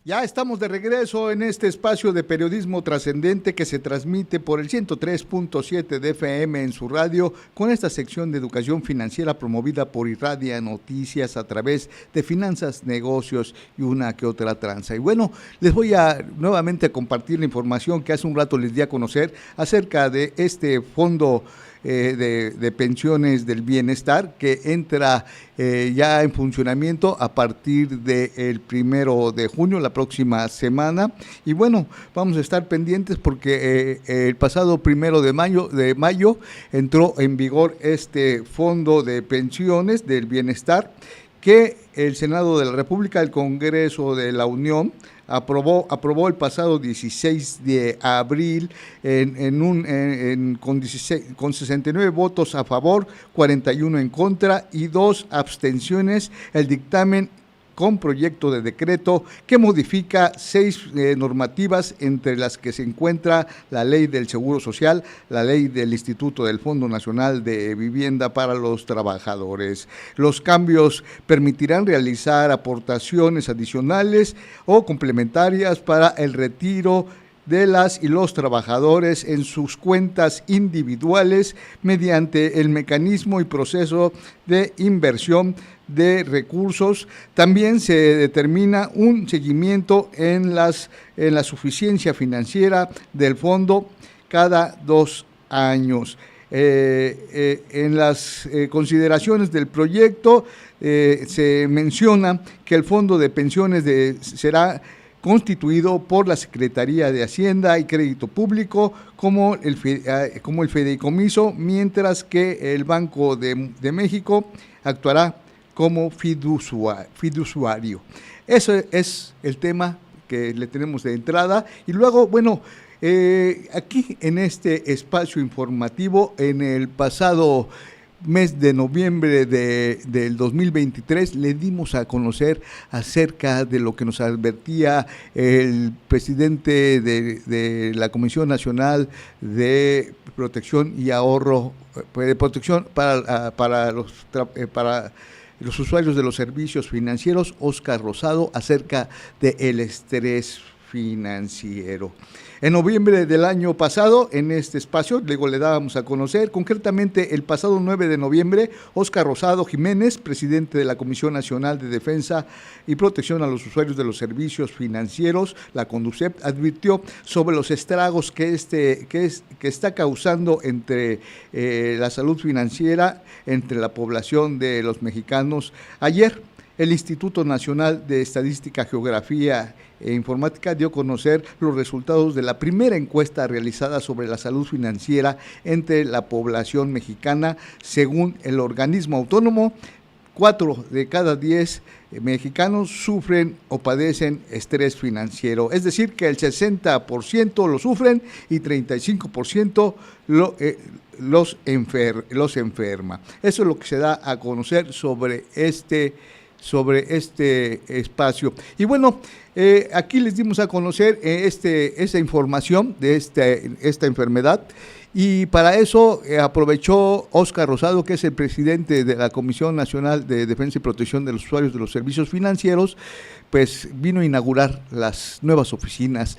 Ya estamos de regreso en este espacio de periodismo trascendente que se transmite por el 103.7 de FM en su radio, con esta sección de educación financiera promovida por Irradia Noticias a través de finanzas, negocios y una que otra tranza. Y bueno, les voy a nuevamente compartir la información que hace un rato les di a conocer acerca de este fondo de pensiones del bienestar que entra ya en funcionamiento a partir del 1 de junio, la próxima semana. Y bueno, vamos a estar pendientes porque el pasado 1 de mayo entró en vigor este fondo de pensiones del bienestar que el Senado de la República, el Congreso de la Unión, aprobó el pasado 16 de abril con 69 votos a favor, 41 en contra y 2 abstenciones, el dictamen con proyecto de decreto que modifica 6 normativas, entre las que se encuentra la Ley del Seguro Social, la Ley del Instituto del Fondo Nacional de Vivienda para los Trabajadores. Los cambios permitirán realizar aportaciones adicionales o complementarias para el retiro de las y los trabajadores en sus cuentas individuales mediante el mecanismo y proceso de inversión de recursos. También se determina un seguimiento en la suficiencia financiera del fondo cada 2 años. En las consideraciones del proyecto se menciona que el fondo de pensiones será constituido por la Secretaría de Hacienda y Crédito Público como el fideicomiso, mientras que el Banco de México actuará como fiduciario. Eso es el tema que le tenemos de entrada. Y luego, bueno, aquí en este espacio informativo, en el pasado mes de noviembre del 2023, le dimos a conocer acerca de lo que nos advertía el presidente de la Comisión Nacional de Protección y Ahorro, de protección para los usuarios de los servicios financieros, Óscar Rosado, acerca del estrés financiero. En noviembre del año pasado, en este espacio, luego le dábamos a conocer, concretamente el pasado 9 de noviembre, Óscar Rosado Jiménez, presidente de la Comisión Nacional de Defensa y Protección a los Usuarios de los Servicios Financieros, la CONDUCEP, advirtió sobre los estragos que está causando entre la salud financiera entre la población de los mexicanos. Ayer, el Instituto Nacional de Estadística, Geografía e Informática dio a conocer los resultados de la primera encuesta realizada sobre la salud financiera entre la población mexicana. Según el organismo autónomo, 4 de cada 10 mexicanos sufren o padecen estrés financiero, es decir, que el 60% lo sufren y 35% los enferma. Eso es lo que se da a conocer sobre este espacio. Y bueno, aquí les dimos a conocer esta información de esta enfermedad, y para eso aprovechó Óscar Rosado, que es el presidente de la Comisión Nacional de Defensa y Protección de los Usuarios de los Servicios Financieros, pues vino a inaugurar las nuevas oficinas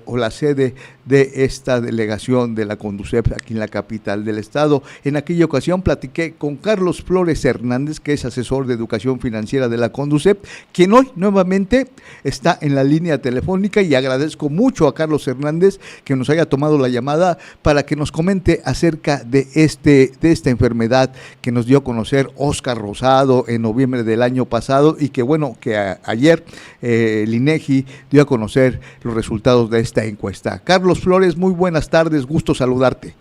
o la sede de esta delegación de la CONDUCEP aquí en la capital del estado. En aquella ocasión platiqué con Carlos Flores Hernández, que es asesor de educación financiera de la CONDUCEP, quien hoy nuevamente está en la línea telefónica, y agradezco mucho a Carlos Hernández que nos haya tomado la llamada para que nos comente acerca de esta enfermedad que nos dio a conocer Óscar Rosado en noviembre del año pasado, y que bueno, que ayer el INEGI dio a conocer los resultados de esta encuesta. Carlos Flores, muy buenas tardes, gusto saludarte.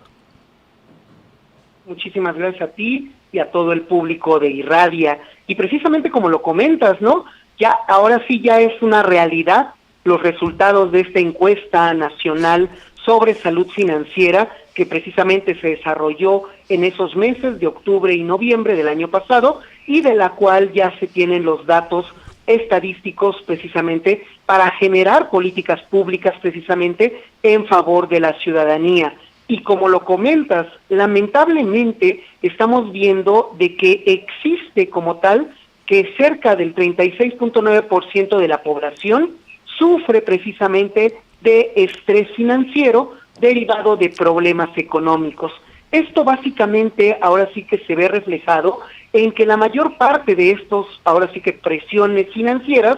Muchísimas gracias a ti y a todo el público de Irradia. Y precisamente como lo comentas, ¿no? Ya, ahora sí ya es una realidad los resultados de esta encuesta nacional sobre salud financiera, que precisamente se desarrolló en esos meses de octubre y noviembre del año pasado, y de la cual ya se tienen los datos estadísticos precisamente para generar políticas públicas precisamente en favor de la ciudadanía. Y como lo comentas, lamentablemente estamos viendo de que existe como tal que cerca del 36.9% de la población sufre precisamente de estrés financiero derivado de problemas económicos. Esto básicamente ahora sí que se ve reflejado en que la mayor parte de estos, ahora sí que presiones financieras,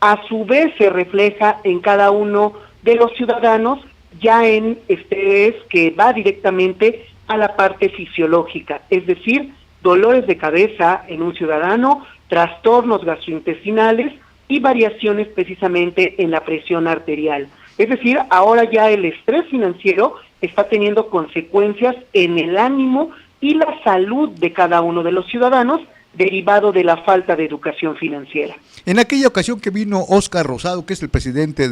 a su vez se refleja en cada uno de los ciudadanos ya en estrés que va directamente a la parte fisiológica, es decir, dolores de cabeza en un ciudadano, trastornos gastrointestinales y variaciones precisamente en la presión arterial. Es decir, ahora ya el estrés financiero está teniendo consecuencias en el ánimo y la salud de cada uno de los ciudadanos, derivado de la falta de educación financiera. En aquella ocasión que vino Óscar Rosado, que es el presidente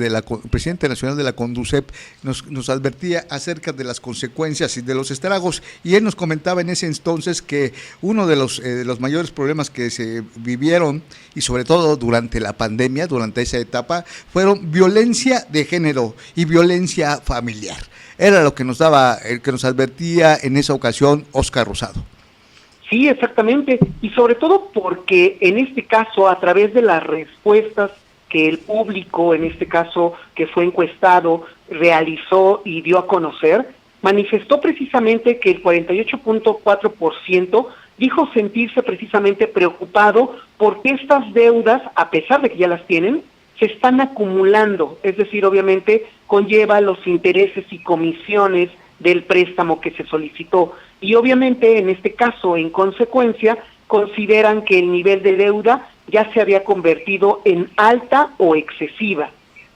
presidente nacional de la CONDUCEP, nos advertía acerca de las consecuencias y de los estragos, y él nos comentaba en ese entonces que uno de los mayores problemas que se vivieron, y sobre todo durante la pandemia, durante esa etapa, fueron violencia de género y violencia familiar. Era lo que nos advertía en esa ocasión Óscar Rosado. Sí, exactamente, y sobre todo porque en este caso, a través de las respuestas que el público, en este caso que fue encuestado, realizó y dio a conocer, manifestó precisamente que el 48.4% dijo sentirse precisamente preocupado porque estas deudas, a pesar de que ya las tienen, se están acumulando, es decir, obviamente conlleva los intereses y comisiones del préstamo que se solicitó. Y obviamente en este caso, en consecuencia, consideran que el nivel de deuda ya se había convertido en alta o excesiva.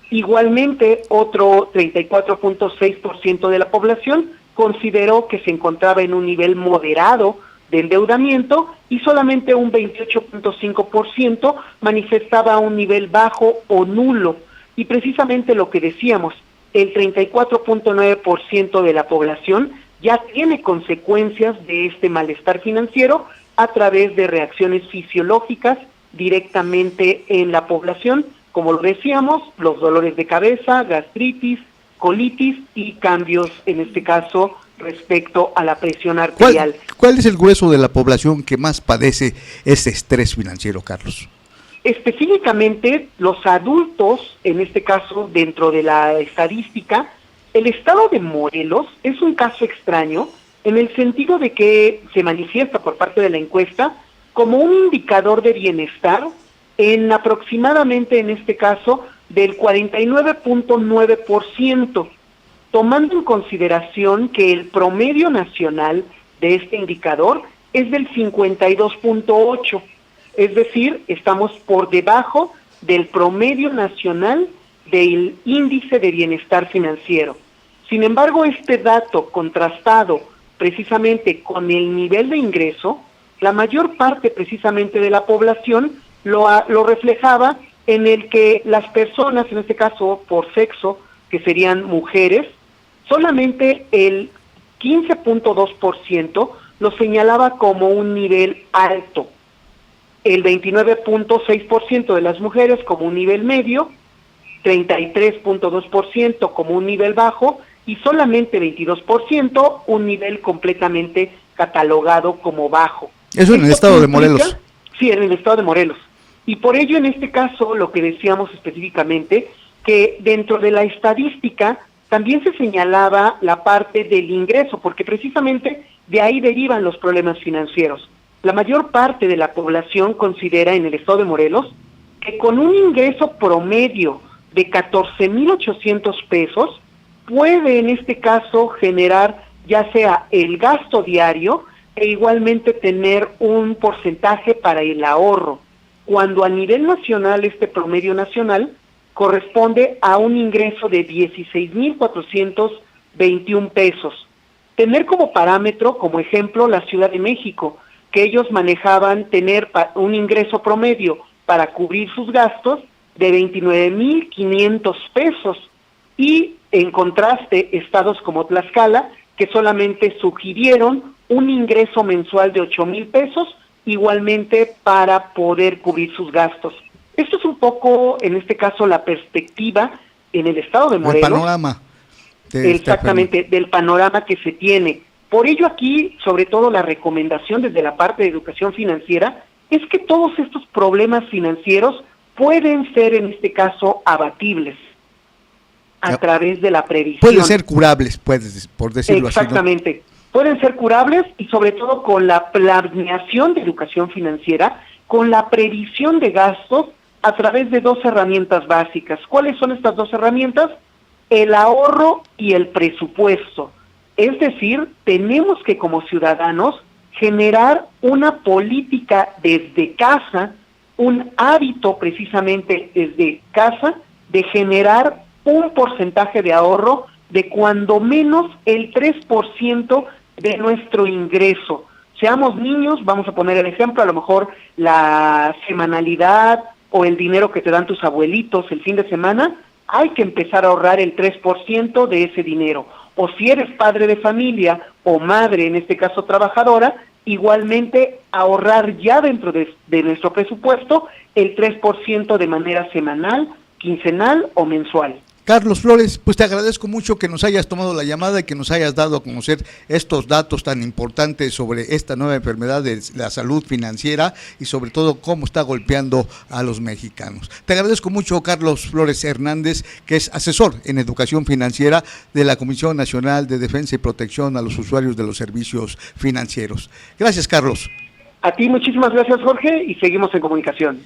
Igualmente, otro 34.6% de la población consideró que se encontraba en un nivel moderado de endeudamiento y solamente un 28.5% manifestaba un nivel bajo o nulo. Y precisamente lo que decíamos, el 34.9% de la población ya tiene consecuencias de este malestar financiero a través de reacciones fisiológicas directamente en la población, como lo decíamos, los dolores de cabeza, gastritis, colitis y cambios, en este caso, respecto a la presión arterial. ¿Cuál es el grueso de la población que más padece este estrés financiero, Carlos? Específicamente, los adultos, en este caso, dentro de la estadística, el estado de Morelos es un caso extraño en el sentido de que se manifiesta por parte de la encuesta como un indicador de bienestar en aproximadamente, en este caso, del 49.9%, tomando en consideración que el promedio nacional de este indicador es del 52.8%. Es decir, estamos por debajo del promedio nacional del índice de bienestar financiero. Sin embargo, este dato contrastado precisamente con el nivel de ingreso, la mayor parte precisamente de la población lo reflejaba en el que las personas, en este caso por sexo, que serían mujeres, solamente el 15.2% lo señalaba como un nivel alto, el 29.6% de las mujeres como un nivel medio, 33.2% como un nivel bajo y solamente 22% un nivel completamente catalogado como bajo. Eso en el estado de Morelos. Sí, en el estado de Morelos. Y por ello, en este caso, lo que decíamos específicamente, que dentro de la estadística también se señalaba la parte del ingreso, porque precisamente de ahí derivan los problemas financieros. La mayor parte de la población considera en el estado de Morelos que con un ingreso promedio de 14,800 pesos puede en este caso generar ya sea el gasto diario e igualmente tener un porcentaje para el ahorro, cuando a nivel nacional este promedio nacional corresponde a un ingreso de 16,421 pesos. Tener como parámetro, como ejemplo, la Ciudad de México, que ellos manejaban tener un ingreso promedio para cubrir sus gastos de 29,500 pesos. Y en contraste, estados como Tlaxcala, que solamente sugirieron un ingreso mensual de 8,000 pesos, igualmente para poder cubrir sus gastos. Esto es un poco, en este caso, la perspectiva en el estado de Morelos. El panorama. Exactamente, del panorama que se tiene. Por ello aquí, sobre todo la recomendación desde la parte de educación financiera, es que todos estos problemas financieros pueden ser en este caso abatibles a través de la previsión. Pueden ser curables, por decirlo así, ¿no? Exactamente. Pueden ser curables y sobre todo con la planeación de educación financiera, con la previsión de gastos a través de 2 herramientas básicas. ¿Cuáles son estas 2 herramientas? El ahorro y el presupuesto. Es decir, tenemos que como ciudadanos generar una política desde casa, un hábito precisamente desde casa de generar un porcentaje de ahorro de cuando menos el 3% de nuestro ingreso. Seamos niños, vamos a poner el ejemplo, a lo mejor la semanalidad o el dinero que te dan tus abuelitos el fin de semana, hay que empezar a ahorrar el 3% de ese dinero. O si eres padre de familia o madre, en este caso trabajadora, igualmente ahorrar ya dentro de nuestro presupuesto el 3% de manera semanal, quincenal o mensual. Carlos Flores, pues te agradezco mucho que nos hayas tomado la llamada y que nos hayas dado a conocer estos datos tan importantes sobre esta nueva enfermedad de la salud financiera y sobre todo cómo está golpeando a los mexicanos. Te agradezco mucho, Carlos Flores Hernández, que es asesor en educación financiera de la Comisión Nacional de Defensa y Protección a los Usuarios de los Servicios Financieros. Gracias, Carlos. A ti muchísimas gracias, Jorge, y seguimos en comunicación.